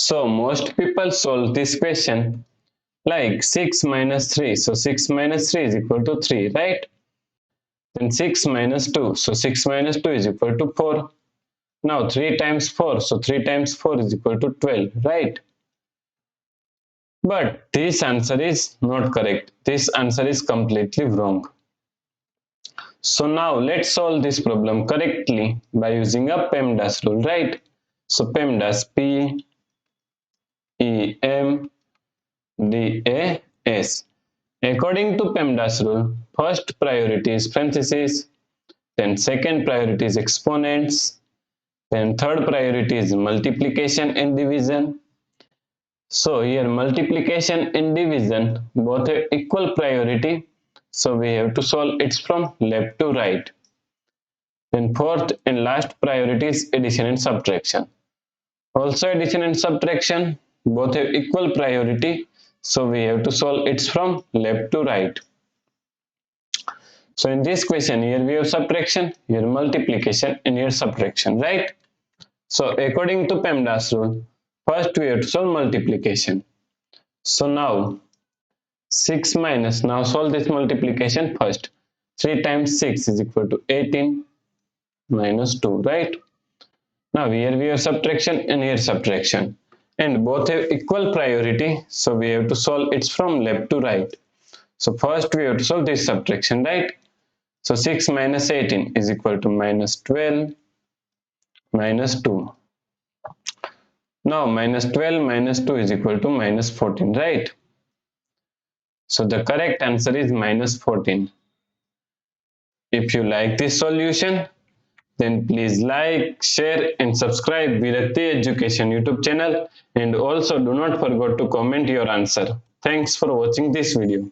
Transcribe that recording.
So most people solve this question like 6 minus 3. So 6 minus 3 is equal to 3, right? Then 6 minus 2. So 6 minus 2 is equal to 4. Now 3 times 4. So 3 times 4 is equal to 12, right? But this answer is not correct. This answer is completely wrong. So now let's solve this problem correctly by using a PEMDAS rule, right? So PEMDAS, P-E-M-D-A-S. According to PEMDAS rule, first priority is parentheses, then second priority is exponents, then third priority is multiplication and division. So here multiplication and division both have equal priority. So we have to solve it from left to right. Then fourth and last priority is addition and subtraction. Also addition and subtraction both have equal priority. So we have to solve it from left to right. So in this question here we have subtraction, here multiplication and here subtraction, right? So according to PEMDAS rule, first we have to solve multiplication. So now 6 minus, now solve this multiplication first. 3 times 6 is equal to 18 minus 2, right? Now here we have subtraction and here subtraction. And both have equal priority. So we have to solve it from left to right. So first we have to solve this subtraction, right? So 6 minus 18 is equal to minus 12 minus 2. Now minus 12 minus 2 is equal to minus 14, right? So the correct answer is minus 14. If you like this solution, then please like, share and subscribe Virakti Education YouTube channel, and also do not forget to comment your answer. Thanks for watching this video.